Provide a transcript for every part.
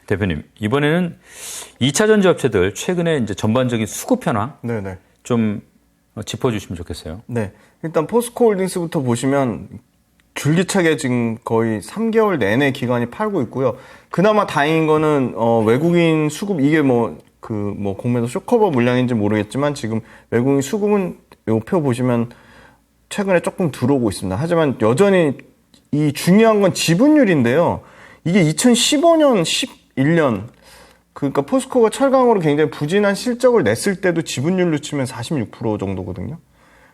대표님, 이번에는 2차 전지 업체들 최근에 이제 전반적인 수급 현황 네네. 좀 짚어주시면 좋겠어요. 네. 일단 포스코홀딩스부터 보시면 줄기차게 지금 거의 3개월 내내 기관이 팔고 있고요. 그나마 다행인 거는 외국인 수급 이게 공매도 쇼커버 물량인지 모르겠지만 지금 외국인 수급은 요 표 보시면 최근에 조금 들어오고 있습니다. 하지만 여전히 이 중요한 건 지분율인데요. 이게 2015년, 11년 그러니까 포스코가 철강으로 굉장히 부진한 실적을 냈을 때도 지분율로 치면 46% 정도거든요.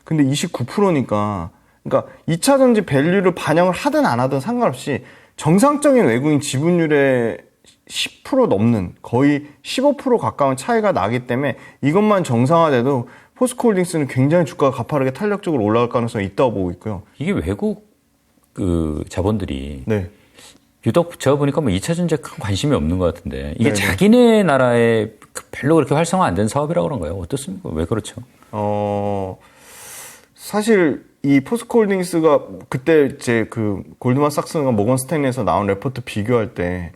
근데 29%니까 그러니까 2차 전지 밸류를 반영을 하든 안 하든 상관없이 정상적인 외국인 지분율의 10% 넘는 거의 15% 가까운 차이가 나기 때문에 이것만 정상화돼도 포스코홀딩스는 굉장히 주가가 가파르게 탄력적으로 올라갈 가능성이 있다고 보고 있고요. 이게 외국 자본들이 네. 유독 제가 보니까 2차 전지에 큰 관심이 없는 것 같은데 이게 네네. 자기네 나라에 별로 그렇게 활성화 안 된 사업이라고 그런가요? 어떻습니까? 왜 그렇죠? 사실 이 포스코홀딩스가 그때 이제 골드만삭스가 모건 스탠리에서 나온 레포트 비교할 때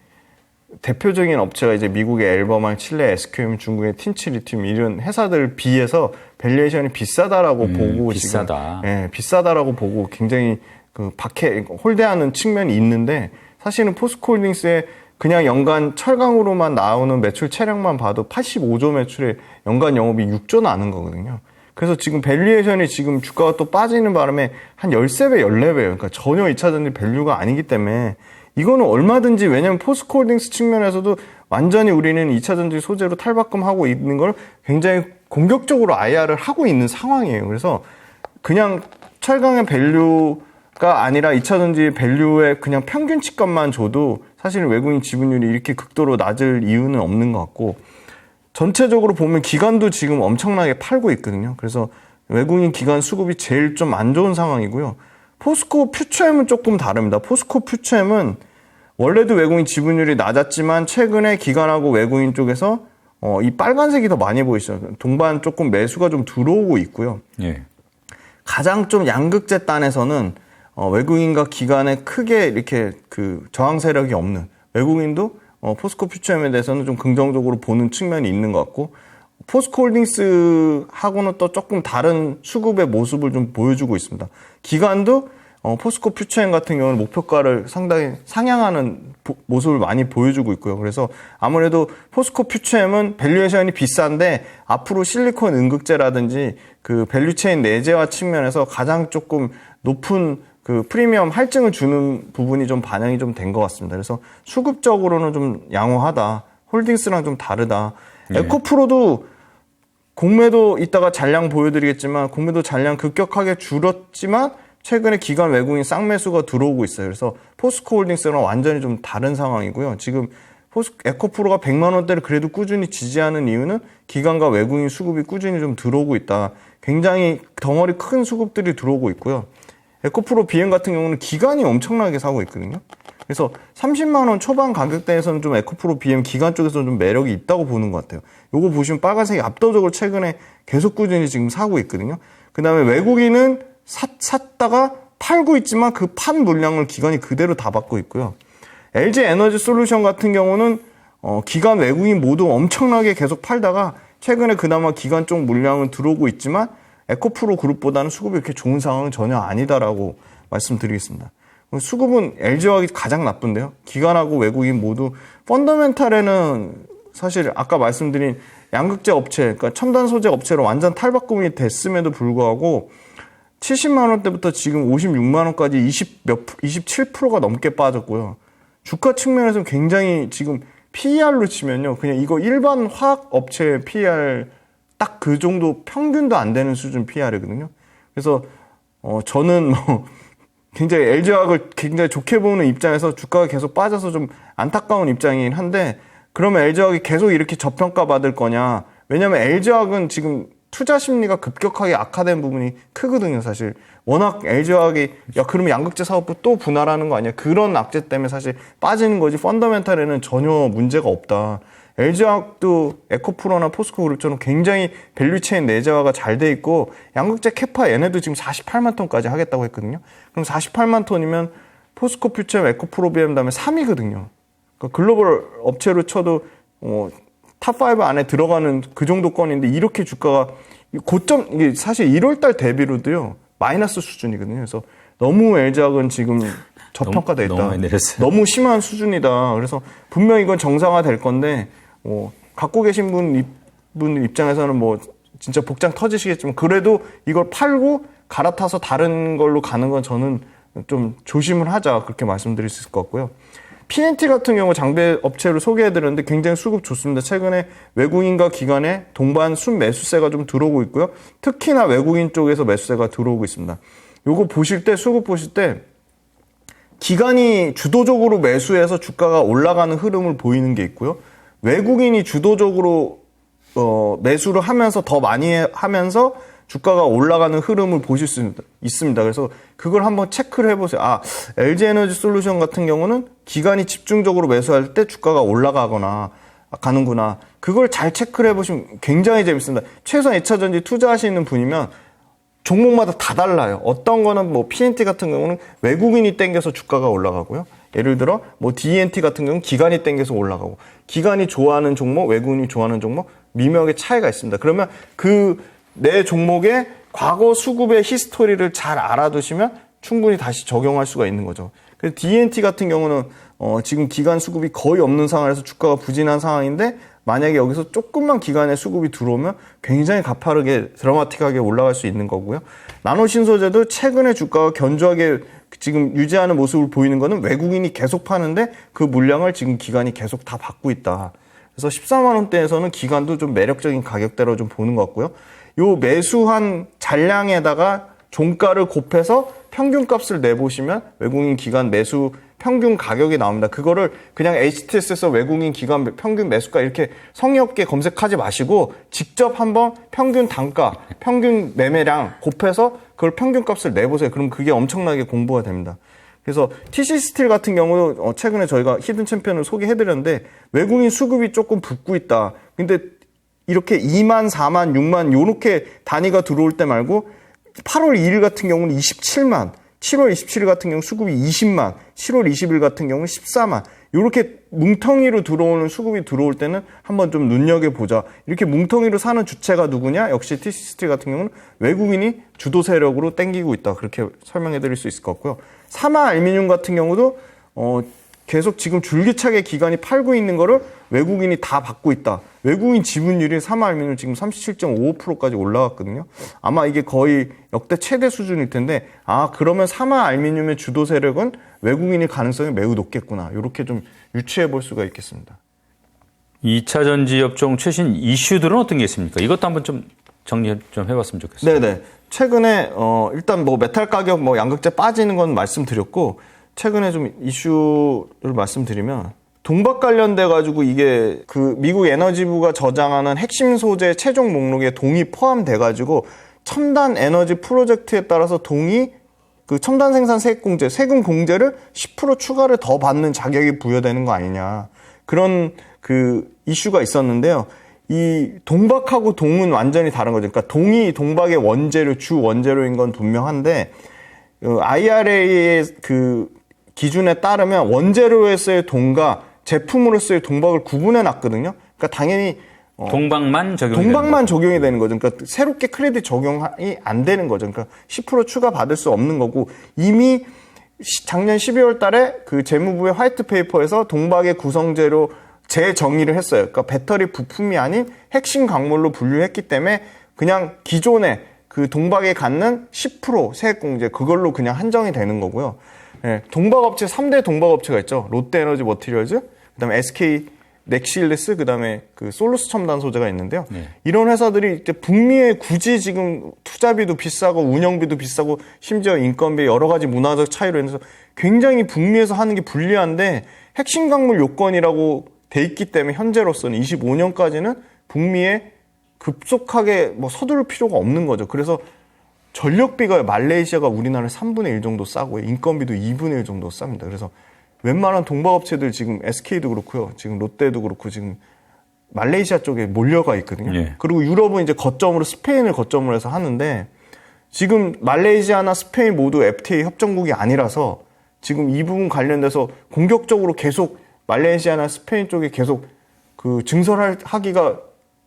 대표적인 업체가 이제 미국의 엘버망, 칠레 SQM, 중국의 틴치리튬 이런 회사들 비해서 밸류에이션이 비싸다라고 보고 비싸다. 지금 비싸다라고 보고 굉장히 홀대하는 측면이 있는데 사실은 포스코홀딩스의 그냥 연간 철강으로만 나오는 매출 체력만 봐도 85조 매출에 연간 영업이 6조 나는 거거든요. 그래서 지금 밸류에이션이 지금 주가가 또 빠지는 바람에 한 13배, 14배예요. 그러니까 전혀 2차 전지 밸류가 아니기 때문에 이거는 얼마든지 왜냐면 포스코홀딩스 측면에서도 완전히 우리는 2차 전지 소재로 탈바꿈하고 있는 걸 굉장히 공격적으로 IR을 하고 있는 상황이에요. 그래서 그냥 철강의 밸류가 아니라 2차 전지 밸류의 그냥 평균치값만 줘도 사실 외국인 지분율이 이렇게 극도로 낮을 이유는 없는 것 같고 전체적으로 보면 기관도 지금 엄청나게 팔고 있거든요. 그래서 외국인 기관 수급이 제일 좀 안 좋은 상황이고요. 포스코 퓨처엠은 조금 다릅니다. 포스코 퓨처엠은 원래도 외국인 지분율이 낮았지만 최근에 기관하고 외국인 쪽에서 이 빨간색이 더 많이 보이시죠. 동반 조금 매수가 좀 들어오고 있고요. 예. 가장 좀 양극재 단에서는 외국인과 기관에 크게 이렇게 저항 세력이 없는 외국인도 포스코 퓨처엠에 대해서는 좀 긍정적으로 보는 측면이 있는 것 같고 포스코홀딩스하고는 또 조금 다른 수급의 모습을 좀 보여주고 있습니다. 기관도 포스코 퓨처엠 같은 경우는 목표가를 상당히 상향하는 모습을 많이 보여주고 있고요. 그래서 아무래도 포스코 퓨처엠은 밸류에이션이 비싼데 앞으로 실리콘 음극재라든지 밸류체인 내재화 측면에서 가장 조금 높은 프리미엄 할증을 주는 부분이 좀 반영이 좀 된 것 같습니다. 그래서 수급적으로는 좀 양호하다. 홀딩스랑 좀 다르다. 네. 에코프로도 공매도 이따가 잔량 보여드리겠지만 공매도 잔량 급격하게 줄었지만 최근에 기관 외국인 쌍매수가 들어오고 있어요. 그래서 포스코홀딩스랑 완전히 좀 다른 상황이고요. 지금 에코프로가 100만 원대를 그래도 꾸준히 지지하는 이유는 기관과 외국인 수급이 꾸준히 좀 들어오고 있다. 굉장히 덩어리 큰 수급들이 들어오고 있고요. 에코프로 BM 같은 경우는 기관이 엄청나게 사고 있거든요. 그래서 30만 원 초반 가격대에서는 좀 에코프로 BM 기관 쪽에서는 좀 매력이 있다고 보는 것 같아요. 요거 보시면 빨간색이 압도적으로 최근에 계속 꾸준히 지금 사고 있거든요. 그 다음에 외국인은 샀다가 팔고 있지만 그 판 물량을 기관이 그대로 다 받고 있고요. LG 에너지 솔루션 같은 경우는 기관 외국인 모두 엄청나게 계속 팔다가 최근에 그나마 기관 쪽 물량은 들어오고 있지만 에코프로 그룹보다는 수급이 이렇게 좋은 상황은 전혀 아니다라고 말씀드리겠습니다. 수급은 LG화학이 가장 나쁜데요. 기관하고 외국인 모두 펀더멘탈에는 사실 아까 말씀드린 양극재 업체, 그러니까 첨단 소재 업체로 완전 탈바꿈이 됐음에도 불구하고 70만 원대부터 지금 56만 원까지 27%가 넘게 빠졌고요. 주가 측면에서는 굉장히 지금 PER로 치면요. 그냥 이거 일반 화학 업체 PER 딱 그 정도 평균도 안 되는 수준 PER이거든요. 그래서 저는 굉장히 LG화학을 굉장히 좋게 보는 입장에서 주가가 계속 빠져서 좀 안타까운 입장이긴 한데 그러면 LG화학이 계속 이렇게 저평가 받을 거냐. 왜냐면 LG화학은 지금 투자 심리가 급격하게 악화된 부분이 크거든요, 사실. 워낙 LG화학이 그러면 양극재 사업부 또 분할하는 거 아니야? 그런 악재 때문에 사실 빠지는 거지 펀더멘탈에는 전혀 문제가 없다. LG화학도 에코프로나 포스코그룹처럼 굉장히 밸류체인 내재화가 잘 돼 있고 양극재 캐파 얘네도 지금 48만 톤까지 하겠다고 했거든요. 그럼 48만 톤이면 포스코 퓨처엠 에코프로 BM 다음에 3위거든요. 그러니까 글로벌 업체로 쳐도 탑5 안에 들어가는 그 정도 건인데 이렇게 주가가 고점 이게 사실 1월달 대비로도요 마이너스 수준이거든요. 그래서 너무 LG화학은 지금 저평가돼 있다. 너무 많이 내렸어요. 너무 심한 수준이다. 그래서 분명 이건 정상화 될 건데 갖고 계신 분 입장에서는 뭐 진짜 복장 터지시겠지만 그래도 이걸 팔고 갈아타서 다른 걸로 가는 건 저는 좀 조심을 하자 그렇게 말씀드릴 수 있을 것 같고요. PNT 같은 경우 장비 업체를 소개해드렸는데 굉장히 수급 좋습니다. 최근에 외국인과 기관의 동반 순매수세가 좀 들어오고 있고요. 특히나 외국인 쪽에서 매수세가 들어오고 있습니다. 요거 보실 때 수급 보실 때 기관이 주도적으로 매수해서 주가가 올라가는 흐름을 보이는 게 있고요. 외국인이 주도적으로 매수를 하면서 더 많이 하면서 주가가 올라가는 흐름을 보실 수 있습니다. 그래서 그걸 한번 체크를 해보세요. LG에너지솔루션 같은 경우는 기관이 집중적으로 매수할 때 주가가 올라가거나 가는구나. 그걸 잘 체크를 해보시면 굉장히 재밌습니다. 최소한 2차전지 투자하시는 분이면 종목마다 다 달라요. 어떤 거는 뭐 PNT 같은 경우는 외국인이 땡겨서 주가가 올라가고요. 예를 들어 뭐 DNT 같은 경우는 기관이 땡겨서 올라가고 기관이 좋아하는 종목, 외국인이 좋아하는 종목 미묘하게 차이가 있습니다. 그러면 내 종목의 과거 수급의 히스토리를 잘 알아두시면 충분히 다시 적용할 수가 있는 거죠. 그래서 DNT 같은 경우는 지금 기관 수급이 거의 없는 상황에서 주가가 부진한 상황인데 만약에 여기서 조금만 기관의 수급이 들어오면 굉장히 가파르게 드라마틱하게 올라갈 수 있는 거고요. 나노신소재도 최근에 주가가 견조하게 지금 유지하는 모습을 보이는 거는 외국인이 계속 파는데 그 물량을 지금 기관이 계속 다 받고 있다. 그래서 14만 원대에서는 기관도 좀 매력적인 가격대로 좀 보는 것 같고요. 요 매수한 잔량에다가 종가를 곱해서 평균값을 내보시면 외국인 기관 매수 평균 가격이 나옵니다. 그거를 그냥 HTS에서 외국인 기관 평균 매수가 이렇게 성의 없게 검색하지 마시고 직접 한번 평균 단가, 평균 매매량 곱해서 그걸 평균값을 내보세요. 그럼 그게 엄청나게 공부가 됩니다. 그래서 TC스틸 같은 경우는 최근에 저희가 히든 챔피언을 소개해드렸는데 외국인 수급이 조금 붙고 있다. 근데 이렇게 2만, 4만, 6만 요렇게 단위가 들어올 때 말고 8월 2일 같은 경우는 27만, 7월 27일 같은 경우 수급이 20만, 7월 20일 같은 경우는 14만 이렇게 뭉텅이로 들어오는 수급이 들어올 때는 한번 좀 눈여겨보자. 이렇게 뭉텅이로 사는 주체가 누구냐? 역시 TC스틸 같은 경우는 외국인이 주도 세력으로 땡기고 있다. 그렇게 설명해드릴 수 있을 것 같고요. 사마 알미늄 같은 경우도 계속 지금 줄기차게 기관이 팔고 있는 거를 외국인이 다 받고 있다. 외국인 지분율이 사마알미늄 지금 37.55%까지 올라갔거든요. 아마 이게 거의 역대 최대 수준일 텐데 그러면 사마알미늄의 주도 세력은 외국인일 가능성이 매우 높겠구나. 이렇게 좀 유추해 볼 수가 있겠습니다. 2차 전지 업종 최신 이슈들은 어떤 게 있습니까? 이것도 한번 좀 정리 좀 해봤으면 좋겠어요. 네네. 최근에 일단 뭐 메탈 가격 양극재 빠지는 건 말씀드렸고 최근에 좀 이슈를 말씀드리면 동박 관련돼 가지고 이게 미국 에너지부가 저장하는 핵심 소재 최종 목록에 동이 포함돼 가지고 첨단 에너지 프로젝트에 따라서 동이 첨단 생산 세액공제, 세금 공제를 10% 추가를 더 받는 자격이 부여되는 거 아니냐. 그런 이슈가 있었는데요. 이 동박하고 동은 완전히 다른 거죠. 그러니까 동이 동박의 주 원재료인 건 분명한데 IRA의 기준에 따르면 원재료에서의 동과 제품으로서의 동박을 구분해 놨거든요. 그러니까 당연히 동박만 적용이 되는 거죠. 그러니까 새롭게 크레딧 적용이 안 되는 거죠. 그러니까 10% 추가 받을 수 없는 거고 이미 작년 12월 달에 재무부의 화이트 페이퍼에서 동박의 구성재료 재정의를 했어요. 그러니까 배터리 부품이 아닌 핵심 광물로 분류했기 때문에 그냥 기존에 동박에 갖는 10% 세액공제 그걸로 그냥 한정이 되는 거고요. 네, 동박업체 3대 동박업체가 있죠. 롯데에너지 머티리얼즈, 그다음에 SK 넥실레스, 그다음에 솔루스 첨단 소재가 있는데요. 네. 이런 회사들이 이제 북미에 굳이 지금 투자비도 비싸고 운영비도 비싸고 심지어 인건비 여러 가지 문화적 차이로 인해서 굉장히 북미에서 하는 게 불리한데 핵심 광물 요건이라고 돼 있기 때문에 현재로서는 25년까지는 북미에 급속하게 서두를 필요가 없는 거죠. 그래서 전력비가 말레이시아가 우리나라의 3분의 1 정도 싸고요. 인건비도 2분의 1 정도 쌉니다. 그래서 웬만한 동박업체들 지금 SK도 그렇고요. 지금 롯데도 그렇고 지금 말레이시아 쪽에 몰려가 있거든요. 예. 그리고 유럽은 이제 스페인을 거점으로 해서 하는데 지금 말레이시아나 스페인 모두 FTA 협정국이 아니라서 지금 이 부분 관련돼서 공격적으로 계속 말레이시아나 스페인 쪽에 계속 그 증설하기가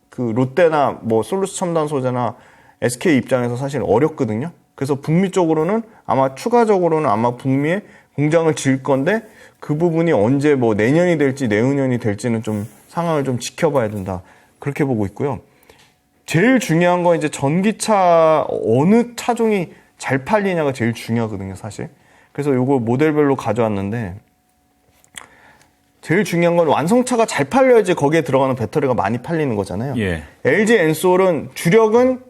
그 롯데나 뭐 솔루스 첨단 소재나 SK 입장에서 사실 어렵거든요. 그래서 북미 쪽으로는 아마 추가적으로는 아마 북미에 공장을 지을 건데 그 부분이 언제 뭐 내년이 될지 내후년이 될지는 좀 상황을 좀 지켜봐야 된다. 그렇게 보고 있고요. 제일 중요한 건 이제 전기차 어느 차종이 잘 팔리냐가 제일 중요하거든요, 사실. 그래서 요거 모델별로 가져왔는데 제일 중요한 건 완성차가 잘 팔려야지 거기에 들어가는 배터리가 많이 팔리는 거잖아요. 예. LG 엔솔은 주력은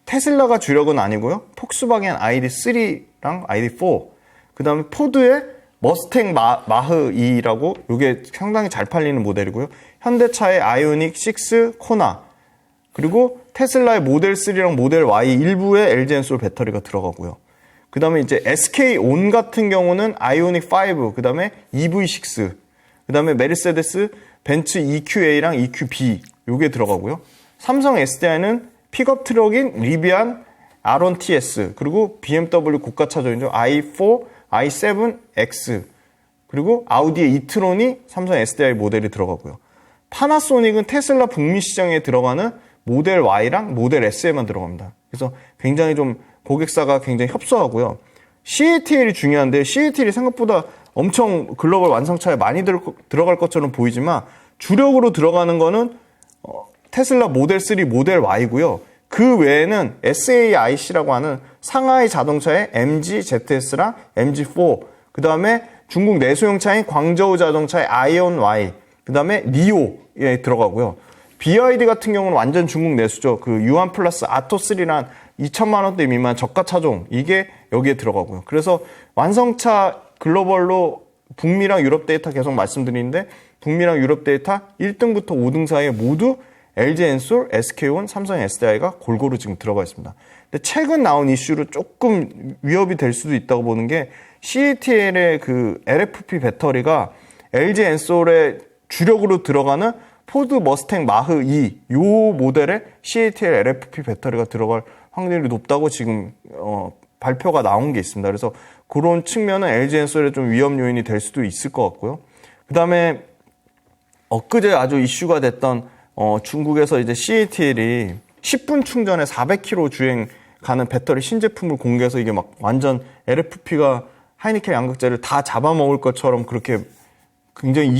테슬라가 주력은 아니고요. 폭스바겐 ID3랑 ID4, 그다음에 포드의 머스탱 마흐 2라고 요게 상당히 잘 팔리는 모델이고요. 현대차의 아이오닉 6 코나, 그리고 테슬라의 모델 3랑 모델 Y 일부에 LG 엔솔 배터리가 들어가고요. 그다음에 이제 SK 온 같은 경우는 아이오닉 5, 그다음에 EV6, 그다음에 메르세데스 벤츠 EQA랑 EQB 요게 들어가고요. 삼성 SDI는 픽업 트럭인 리비안 R1TS, 그리고 BMW 고가 차종이죠. i4, i7X, 그리고 아우디의 이트론이 삼성 SDI 모델이 들어가고요. 파나소닉은 테슬라 북미 시장에 들어가는 모델 Y랑 모델 S에만 들어갑니다. 그래서 굉장히 좀 고객사가 굉장히 협소하고요. CATL이 중요한데 CATL이 생각보다 엄청 글로벌 완성차에 많이 들어갈 것처럼 보이지만 주력으로 들어가는 거는 테슬라 모델 3, 모델 Y고요. 그 외에는 SAIC라고 하는 상하이 자동차의 MG ZS랑 MG4, 그 다음에 중국 내수용차인 광저우 자동차의 아이온 Y, 그 다음에 리오에 들어가고요. BYD 같은 경우는 완전 중국 내수죠. 그 유한 플러스 아토3란 2천만 원대 미만 저가 차종, 이게 여기에 들어가고요. 그래서 완성차 글로벌로 북미랑 유럽 데이터 계속 말씀드리는데 북미랑 유럽 데이터 1등부터 5등 사이에 모두 LG 엔솔, SK온, 삼성 SDI가 골고루 지금 들어가 있습니다. 근데 최근 나온 이슈로 조금 위협이 될 수도 있다고 보는 게 CATL의 그 LFP 배터리가 LG 엔솔의 주력으로 들어가는 포드 머스탱 마흐 2, 요 모델에 CATL LFP 배터리가 들어갈 확률이 높다고 지금 발표가 나온 게 있습니다. 그래서 그런 측면은 LG 엔솔의 좀 위험 요인이 될 수도 있을 것 같고요. 그 다음에 엊그제 아주 이슈가 됐던 중국에서 이제 CATL이 10분 충전에 400km 주행 가는 배터리 신제품을 공개해서 이게 막 완전 LFP가 하이니켈 양극재를 다 잡아먹을 것처럼 그렇게 굉장히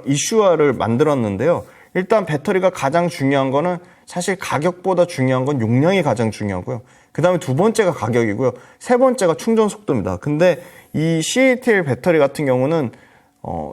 이슈화를 만들었는데요. 일단 배터리가 가장 중요한 거는 사실 가격보다 중요한 건 용량이 가장 중요하고요. 그 다음에 두 번째가 가격이고요. 세 번째가 충전 속도입니다. 근데 이 CATL 배터리 같은 경우는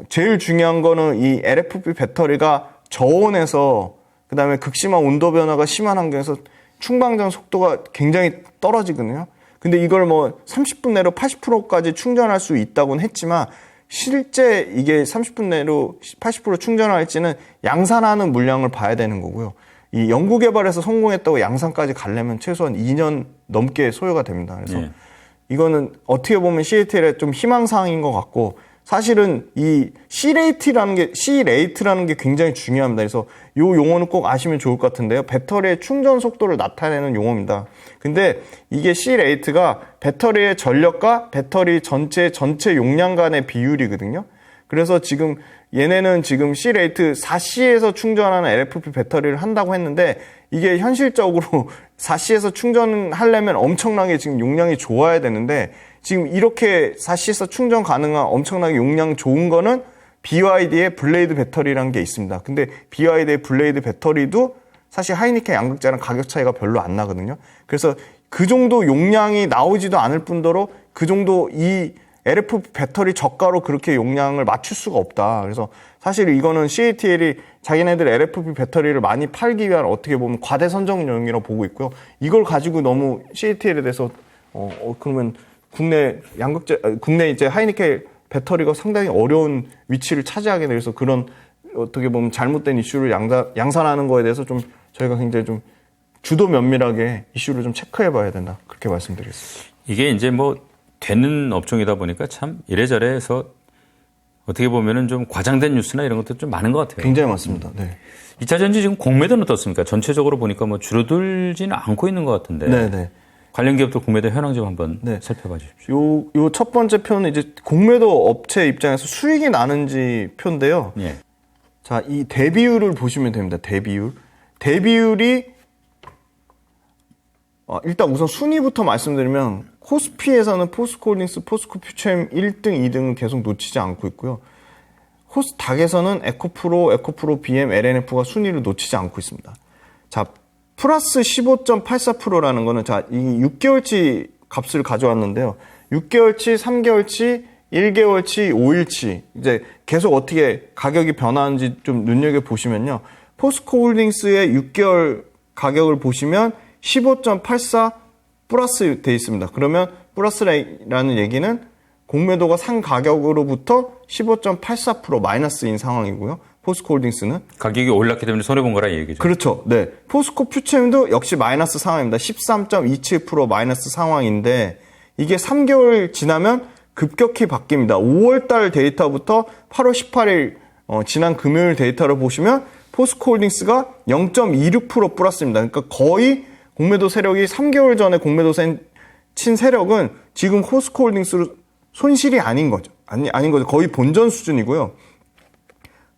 제일 중요한 거는 이 LFP 배터리가 저온에서 그 다음에 극심한 온도 변화가 심한 환경에서 충방전 속도가 굉장히 떨어지거든요. 근데 이걸 뭐 30분 내로 80%까지 충전할 수 있다고는 했지만 실제 이게 30분 내로 80% 충전할지는 양산하는 물량을 봐야 되는 거고요. 이 연구개발에서 성공했다고 양산까지 가려면 최소한 2년 넘게 소요가 됩니다. 그래서 이거는 어떻게 보면 CATL의 좀 희망사항인 것 같고 사실은 이 C레이트라는 게 굉장히 중요합니다. 그래서 이 용어는 꼭 아시면 좋을 것 같은데요. 배터리의 충전 속도를 나타내는 용어입니다. 근데 이게 C레이트가 배터리의 전력과 배터리 전체 용량 간의 비율이거든요. 그래서 지금 얘네는 지금 C레이트 4C에서 충전하는 LFP 배터리를 한다고 했는데 이게 현실적으로 4C에서 충전하려면 엄청나게 지금 용량이 좋아야 되는데 지금 이렇게 4C에서 충전 가능한 엄청나게 용량 좋은 거는 BYD의 블레이드 배터리라는 게 있습니다. 근데 BYD의 블레이드 배터리도 사실 하이니켈 양극재랑 가격 차이가 별로 안 나거든요. 그래서 그 정도 용량이 나오지도 않을 뿐더러 그 정도 이 LFP 배터리 저가로 그렇게 용량을 맞출 수가 없다. 그래서 사실 이거는 CATL이 자기네들 LFP 배터리를 많이 팔기 위한 어떻게 보면 과대 선정용이라고 보고 있고요. 이걸 가지고 너무 CATL에 대해서 그러면 국내 이제 하이니켈 배터리가 상당히 어려운 위치를 차지하게 돼서 그런 어떻게 보면 잘못된 이슈를 양산하는 거에 대해서 좀 저희가 굉장히 좀 주도 면밀하게 이슈를 좀 체크해 봐야 된다. 그렇게 말씀드리겠습니다. 이게 이제 뭐 되는 업종이다 보니까 참 이래저래 해서 어떻게 보면은 좀 과장된 뉴스나 이런 것도 좀 많은 것 같아요. 굉장히 많습니다. 네. 2차 전지 지금 공매도는 어떻습니까? 전체적으로 보니까 뭐 줄어들지는 않고 있는 것 같은데. 네네. 관련 기업도 공매도 현황 좀 한번 네. 살펴봐 주십시오. 요 첫 번째 표는 이제 공매도 업체 입장에서 수익이 나는지 표인데요. 예. 자, 이 대비율을 보시면 됩니다. 대비율이 일단 우선 순위부터 말씀드리면 코스피에서는 포스코홀딩스, 포스코퓨처엠 1등, 2등은 계속 놓치지 않고 있고요. 코스닥에서는 에코프로, BM, LNF가 순위를 놓치지 않고 있습니다. 자, 플러스 15.84%라는 거는 자, 이 6개월치 값을 가져왔는데요. 6개월치, 3개월치, 1개월치, 5일치 이제 계속 어떻게 가격이 변하는지 좀 눈여겨 보시면요. 포스코홀딩스의 6개월 가격을 보시면 15.84 플러스 돼 있습니다. 그러면 플러스라는 얘기는 공매도가 산 가격으로부터 15.84% 마이너스인 상황이고요. 포스코홀딩스는 가격이 올랐기 때문에 손해본 거라 얘기죠. 그렇죠. 네. 포스코퓨처엠도 역시 마이너스 상황입니다. 13.27% 마이너스 상황인데 이게 3개월 지나면 급격히 바뀝니다. 5월달 데이터부터 8월 18일 지난 금요일 데이터를 보시면 포스코홀딩스가 0.26% 플러스입니다. 그러니까 거의 공매도 세력이 3개월 전에 공매도 친 세력은 지금 포스코홀딩스로 손실이 아닌 거죠. 아닌 거죠. 거의 본전 수준이고요.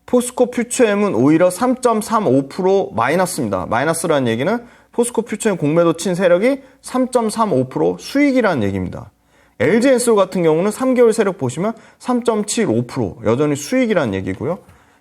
포스코퓨처엠은 오히려 3.35% 마이너스입니다. 마이너스라는 얘기는 포스코퓨처엠 공매도 친 세력이 3.35% 수익이라는 얘기입니다. LG엔솔 같은 경우는 3개월 세력 보시면 3.75% 여전히 수익이라는 얘기고요.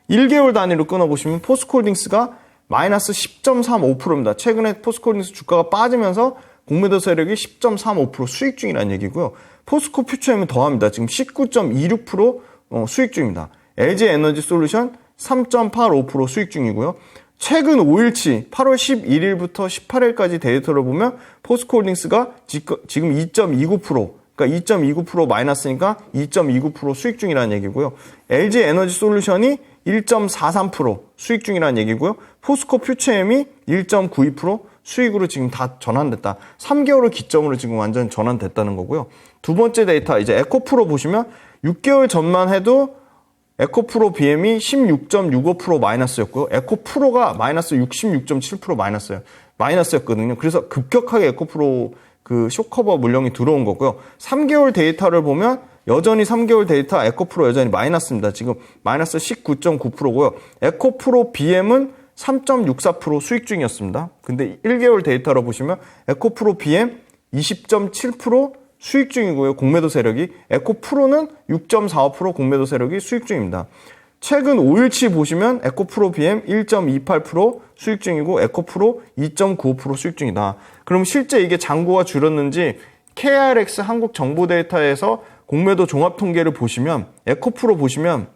1개월 단위로 끊어보시면 포스코홀딩스가 마이너스 10.35%입니다. 최근에 포스코홀딩스 주가가 빠지면서 공매도 세력이 10.35% 수익 중이라는 얘기고요. 포스코퓨처엠은 더합니다. 지금 19.26% 수익 중입니다. LG에너지솔루션 3.85% 수익 중이고요. 최근 5일치 8월 11일부터 18일까지 데이터를 보면 포스코홀딩스가 지금 2.29% 그러니까 2.29% 마이너스니까 2.29% 수익 중이라는 얘기고요. LG에너지솔루션이 1.43% 수익 중이라는 얘기고요. 포스코퓨처엠이 1.92% 수익으로 지금 다 전환됐다. 3개월을 기점으로 지금 완전 전환됐다는 거고요. 두 번째 데이터 이제 에코프로 보시면 6개월 전만 해도 에코프로 BM이 16.65% 마이너스였고요. 에코프로가 마이너스 66.7% 마이너스였거든요. 그래서 급격하게 에코프로 그 쇼커버 물량이 들어온 거고요. 3개월 데이터를 보면 여전히 3개월 데이터 에코프로 여전히 마이너스입니다. 지금 마이너스 19.9%고요. 에코프로 BM은 3.64% 수익 중이었습니다. 근데 1개월 데이터로 보시면 에코프로 BM 20.7% 수익 중이고요. 공매도 세력이. 에코프로는 6.45% 공매도 세력이 수익 중입니다. 최근 5일치 보시면 에코프로 BM 1.28% 수익 중이고 에코프로 2.95% 수익 중이다. 그럼 실제 이게 잔고가 줄었는지 KRX 한국정보데이터에서 공매도 종합통계를 보시면 에코프로 보시면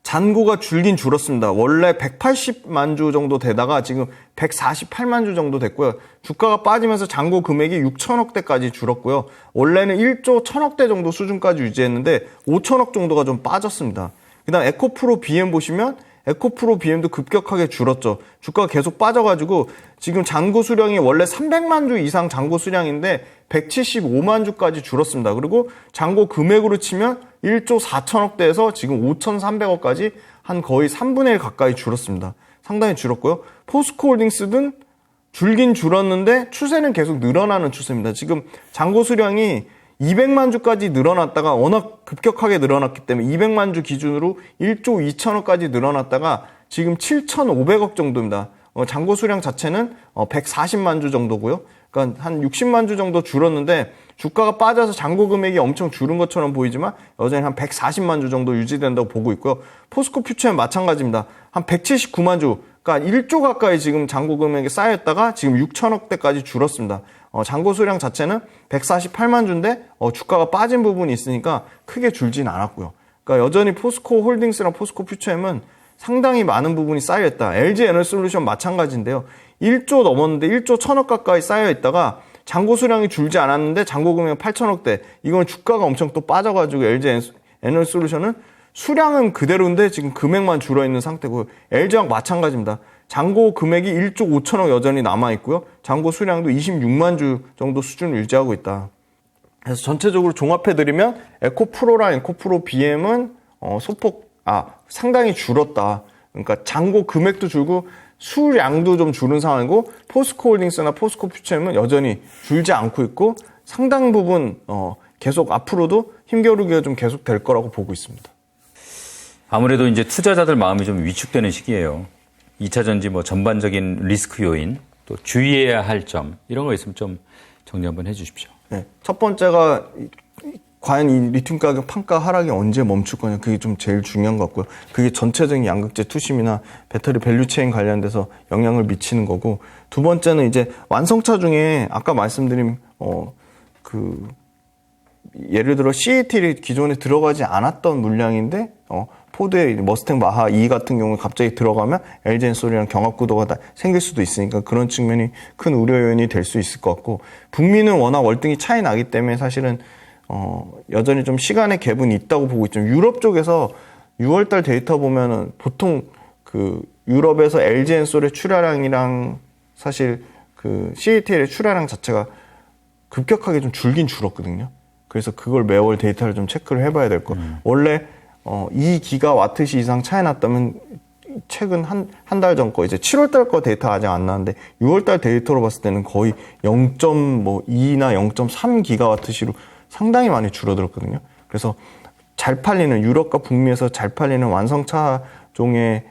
잔고가 줄긴 줄었습니다. 원래 180만 주 정도 되다가 지금 148만 주 정도 됐고요. 주가가 빠지면서 잔고 금액이 6천억대까지 줄었고요. 원래는 1조 1천억대 정도 수준까지 유지했는데 5천억 정도가 좀 빠졌습니다. 그 다음 에코프로 BM 보시면 에코프로 BM도 급격하게 줄었죠. 주가가 계속 빠져가지고 지금 잔고 수량이 원래 300만 주 이상 잔고 수량인데 175만 주까지 줄었습니다. 그리고 잔고 금액으로 치면 1조 4천억대에서 지금 5,300억까지 한 거의 3분의 1 가까이 줄었습니다. 상당히 줄었고요. 포스코홀딩스는 줄긴 줄었는데 추세는 계속 늘어나는 추세입니다. 지금 잔고 수량이 200만 주까지 늘어났다가 워낙 급격하게 늘어났기 때문에 200만 주 기준으로 1조 2천억까지 늘어났다가 지금 7,500억 정도입니다. 잔고 수량 자체는 140만 주 정도고요. 그러니까 한 60만 주 정도 줄었는데 주가가 빠져서 잔고 금액이 엄청 줄은 것처럼 보이지만 여전히 한 140만 주 정도 유지된다고 보고 있고요. 포스코퓨처엠 마찬가지입니다. 한 179만 주, 그러니까 1조 가까이 지금 잔고 금액이 쌓였다가 지금 6천억대까지 줄었습니다. 잔고 수량 자체는 148만 주인데 주가가 빠진 부분이 있으니까 크게 줄진 않았고요. 그러니까 여전히 포스코홀딩스랑 포스코퓨처엠은 상당히 많은 부분이 쌓여있다. LG에너지솔루션 마찬가지인데요. 1조 넘었는데 1조 1천억 가까이 쌓여있다가 잔고 수량이 줄지 않았는데 잔고 금액 8천억대. 이건 주가가 엄청 또 빠져가지고 LG에너지솔루션은 수량은 그대로인데 지금 금액만 줄어있는 상태고요. LG랑 마찬가지입니다. 잔고 금액이 1조 5천억 여전히 남아있고요. 잔고 수량도 26만 주 정도 수준을 유지하고 있다. 그래서 전체적으로 종합해드리면 에코프로랑 에코프로 BM은 상당히 줄었다. 그러니까 잔고 금액도 줄고 수량도 좀 줄은 상황이고 포스코홀딩스나 포스코퓨처엠은 여전히 줄지 않고 있고 상당 부분 계속 앞으로도 힘겨루기가 좀 계속 될 거라고 보고 있습니다. 아무래도 이제 투자자들 마음이 좀 위축되는 시기예요. 2차 전지 뭐 전반적인 리스크 요인, 또 주의해야 할 점 이런 거 있으면 좀 정리 한번 해주십시오. 네, 첫 번째가 과연 이 리튬 가격 판가 하락이 언제 멈출 거냐, 그게 좀 제일 중요한 것 같고요. 그게 전체적인 양극재 투심이나 배터리 밸류체인 관련돼서 영향을 미치는 거고, 두 번째는 이제 완성차 중에 아까 말씀드린 예를 들어 CATL이 기존에 들어가지 않았던 물량인데 포드의 머스탱 마하 2 같은 경우에 갑자기 들어가면 LG 엔솔이랑 경합 구도가 다 생길 수도 있으니까 그런 측면이 큰 우려 요인이 될 수 있을 것 같고, 북미는 워낙 월등히 차이 나기 때문에 사실은 여전히 좀 시간의 갭은 있다고 보고 있죠. 유럽 쪽에서 6월달 데이터 보면은 보통 유럽에서 LG 엔솔의 출하량이랑 사실 CATL의 출하량 자체가 급격하게 좀 줄긴 줄었거든요. 그래서 그걸 매월 데이터를 좀 체크를 해봐야 될 거. 원래 2기가와트시 이상 차이 났다면 최근 한 달 전 거, 이제 7월달 거 데이터 아직 안 나왔는데 6월달 데이터로 봤을 때는 거의 0.2나 0.3기가와트시로 상당히 많이 줄어들었거든요. 그래서 잘 팔리는, 유럽과 북미에서 잘 팔리는 완성차 종에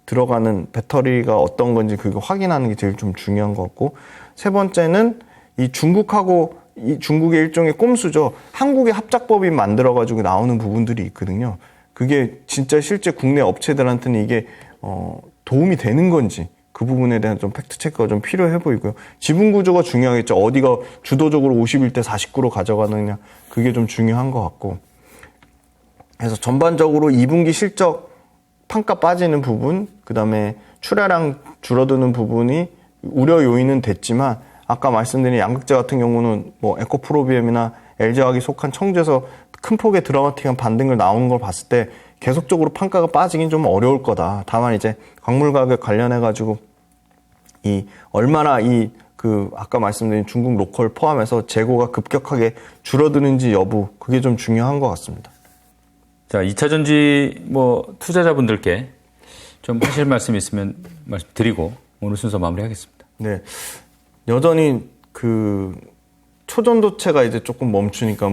들어가는 배터리가 어떤 건지 그거 확인하는 게 제일 좀 중요한 것 같고, 세 번째는 이 중국의 일종의 꼼수죠. 한국의 합작법인 만들어가지고 나오는 부분들이 있거든요. 그게 진짜 실제 국내 업체들한테는 이게 도움이 되는 건지, 그 부분에 대한 좀 팩트체크가 좀 필요해 보이고요. 지분 구조가 중요하겠죠. 어디가 주도적으로 51대 49로 가져가느냐, 그게 좀 중요한 것 같고. 그래서 전반적으로 2분기 실적 판가 빠지는 부분, 그 다음에 출하량 줄어드는 부분이 우려 요인은 됐지만, 아까 말씀드린 양극재 같은 경우는 뭐 에코프로비엠이나 LG화학이 속한 청주에서 큰 폭의 드라마틱한 반등을 나오는 걸 봤을 때 계속적으로 판가가 빠지긴 좀 어려울 거다. 다만 이제 광물 가격 관련해가지고 얼마나 아까 말씀드린 중국 로컬 포함해서 재고가 급격하게 줄어드는지 여부, 그게 좀 중요한 것 같습니다. 자, 2차 전지 투자자분들께 좀 하실 말씀 있으면 말씀드리고 오늘 순서 마무리하겠습니다. 네. 여전히 초전도체가 이제 조금 멈추니까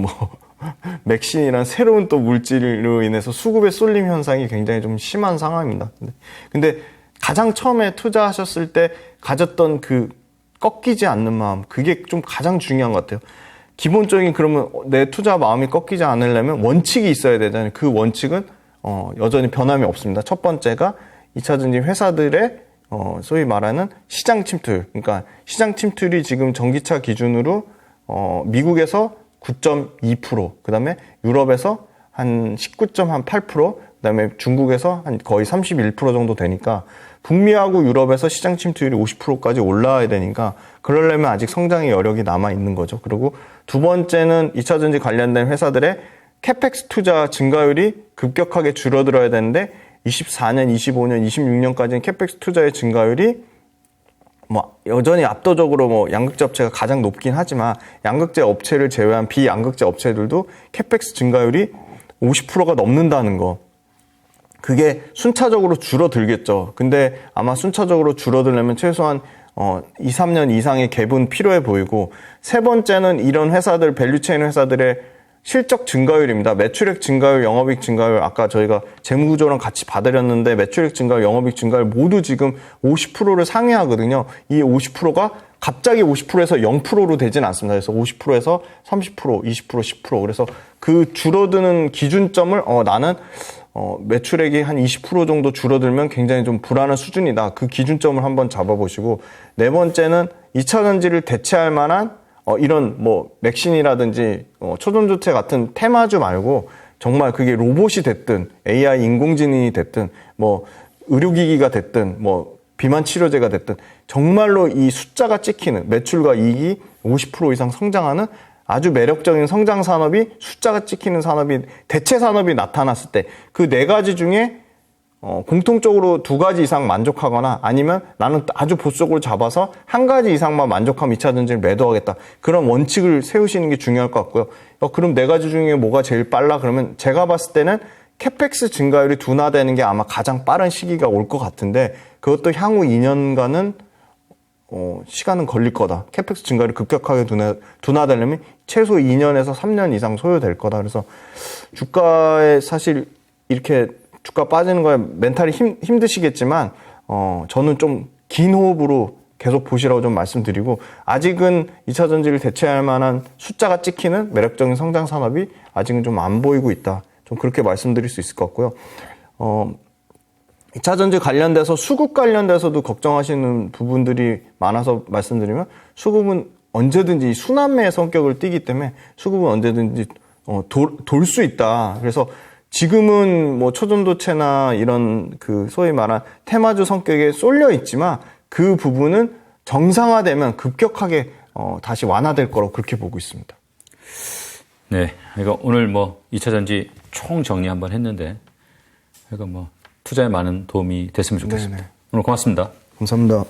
맥신이란 새로운 또 물질로 인해서 수급의 쏠림 현상이 굉장히 좀 심한 상황입니다. 근데 가장 처음에 투자하셨을 때 가졌던 꺾이지 않는 마음, 그게 좀 가장 중요한 것 같아요. 기본적인, 그러면 내 투자 마음이 꺾이지 않으려면 원칙이 있어야 되잖아요. 그 원칙은 여전히 변함이 없습니다. 첫 번째가 2차 전지 회사들의 소위 말하는 시장 침투. 그러니까 시장 침투율이 지금 전기차 기준으로 미국에서 9.2%, 그 다음에 유럽에서 한 19.8%, 그 다음에 중국에서 한 거의 31% 정도 되니까 북미하고 유럽에서 시장 침투율이 50%까지 올라와야 되니까 그러려면 아직 성장의 여력이 남아 있는 거죠. 그리고 두 번째는 2차 전지 관련된 회사들의 캐펙스 투자 증가율이 급격하게 줄어들어야 되는데 24년, 25년, 26년까지는 캐펙스 투자의 증가율이 여전히 압도적으로 양극재 업체가 가장 높긴 하지만 양극재 업체를 제외한 비양극재 업체들도 캐펙스 증가율이 50%가 넘는다는 거. 그게 순차적으로 줄어들겠죠. 근데 아마 순차적으로 줄어들려면 최소한 2, 3년 이상의 갭은 필요해 보이고, 세 번째는 이런 회사들, 밸류체인 회사들의 실적 증가율입니다. 매출액 증가율, 영업이익 증가율, 아까 저희가 재무구조랑 같이 봐드렸는데 매출액 증가율, 영업이익 증가율 모두 지금 50%를 상회하거든요. 이 50%가 갑자기 50%에서 0%로 되진 않습니다. 그래서 50%에서 30%, 20%, 10%. 그래서 그 줄어드는 기준점을 나는 매출액이 한 20% 정도 줄어들면 굉장히 좀 불안한 수준이다. 그 기준점을 한번 잡아보시고, 네 번째는 2차 전지를 대체할 만한 이런 맥신이라든지 초전도체 같은 테마주 말고 정말 그게 로봇이 됐든 AI 인공지능이 됐든 의료기기가 됐든 비만 치료제가 됐든 정말로 이 숫자가 찍히는, 매출과 이익이 50% 이상 성장하는 아주 매력적인 성장 산업이, 숫자가 찍히는 산업이, 대체 산업이 나타났을 때 그 네 가지 중에 공통적으로 두 가지 이상 만족하거나 아니면 나는 아주 보수적으로 잡아서 한 가지 이상만 만족하면 2차 전지를 매도하겠다. 그런 원칙을 세우시는 게 중요할 것 같고요. 그럼 네 가지 중에 뭐가 제일 빨라? 그러면 제가 봤을 때는 캐펙스 증가율이 둔화되는 게 아마 가장 빠른 시기가 올 것 같은데 그것도 향후 2년간은 시간은 걸릴 거다. 캐펙스 증가율이 급격하게 둔화되려면 최소 2년에서 3년 이상 소요될 거다. 그래서 주가에 사실 이렇게 주가 빠지는 거에 멘탈이 힘드시겠지만 저는 좀 긴 호흡으로 계속 보시라고 좀 말씀드리고 아직은 2차 전지를 대체할 만한 숫자가 찍히는 매력적인 성장 산업이 아직은 좀 안 보이고 있다. 좀 그렇게 말씀드릴 수 있을 것 같고요. 2차 전지 관련돼서 수급 관련돼서도 걱정하시는 부분들이 많아서 말씀드리면 수급은 언제든지 순환매의 성격을 띠기 때문에 수급은 언제든지 돌 수 있다. 그래서 지금은 뭐 초전도체나 이런 그 소위 말한 테마주 성격에 쏠려 있지만 그 부분은 정상화되면 급격하게 다시 완화될 거라고 그렇게 보고 있습니다. 네. 그러니까 오늘 뭐 2차 전지 총 정리 한번 했는데 그러니까 뭐 투자에 많은 도움이 됐으면 좋겠습니다. 네네. 오늘 고맙습니다. 감사합니다.